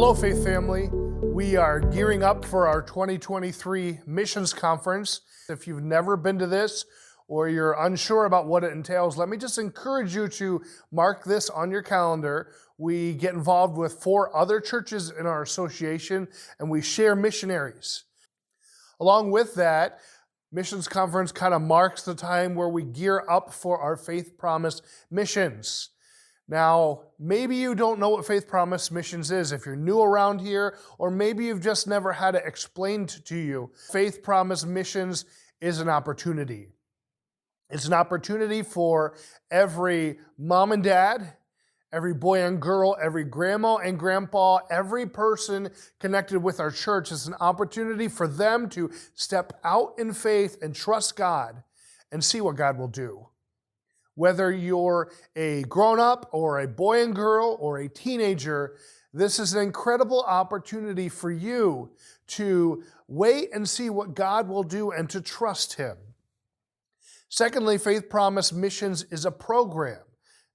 Hello, Faith Family. We are gearing up for our 2023 Missions Conference. If you've never been to this or you're unsure about what it entails, let me just encourage you to mark this on your calendar. We get involved with 4 other churches in our association, and we share missionaries. Along with that, Missions Conference kind of marks the time where we gear up for our Faith Promise missions. Now, maybe you don't know what Faith Promise Missions is if you're new around here, or maybe you've just never had it explained to you. Faith Promise Missions is an opportunity. It's an opportunity for every mom and dad, every boy and girl, every grandma and grandpa, every person connected with our church. It's an opportunity for them to step out in faith and trust God and see what God will do. Whether you're a grown-up or a boy and girl or a teenager, this is an incredible opportunity for you to wait and see what God will do and to trust Him. Secondly, Faith Promise Missions is a program.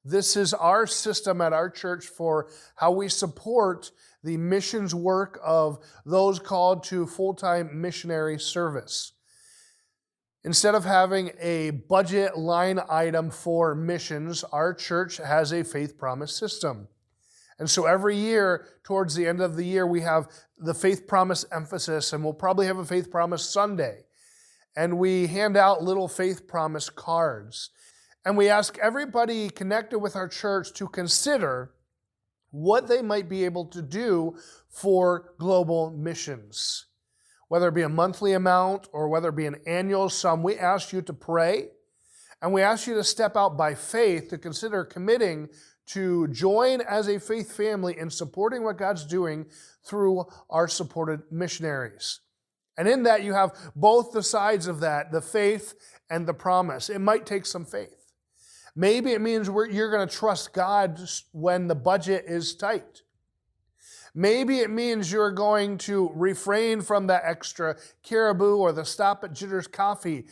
This is our system at our church for how we support the missions work of those called to full-time missionary service. Instead of having a budget line item for missions, our church has a Faith Promise system. And so every year, towards the end of the year, we have the Faith Promise emphasis, and we'll probably have a Faith Promise Sunday. And we hand out little Faith Promise cards. And we ask everybody connected with our church to consider what they might be able to do for global missions. Whether it be a monthly amount or whether it be an annual sum, we ask you to pray, and we ask you to step out by faith to consider committing to join as a faith family in supporting what God's doing through our supported missionaries. And in that, you have both the sides of that, the faith and the promise. It might take some faith. Maybe it means you're going to trust God when the budget is tight. Maybe it means you're going to refrain from that extra caribou or the stop at Jitter's Coffee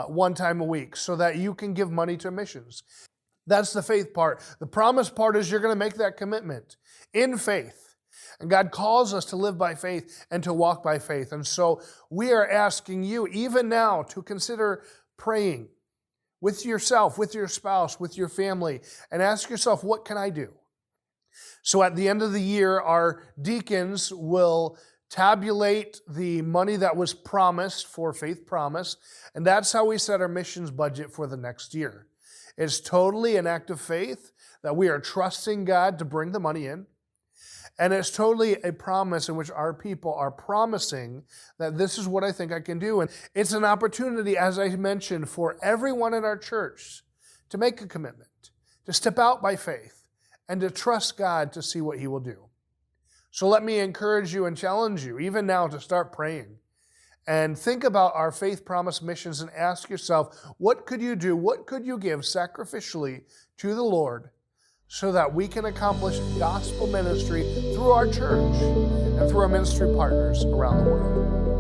one time a week so that you can give money to missions. That's the faith part. The promise part is you're going to make that commitment in faith. And God calls us to live by faith and to walk by faith. And so we are asking you even now to consider praying with yourself, with your spouse, with your family, and ask yourself, what can I do? So at the end of the year, our deacons will tabulate the money that was promised for Faith Promise, and that's how we set our missions budget for the next year. It's totally an act of faith that we are trusting God to bring the money in, and it's totally a promise in which our people are promising that this is what I think I can do. And it's an opportunity, as I mentioned, for everyone in our church to make a commitment, to step out by faith, and to trust God to see what He will do. So let me encourage you and challenge you, even now, to start praying. And think about our Faith Promise missions and ask yourself, what could you do? What could you give sacrificially to the Lord so that we can accomplish gospel ministry through our church and through our ministry partners around the world?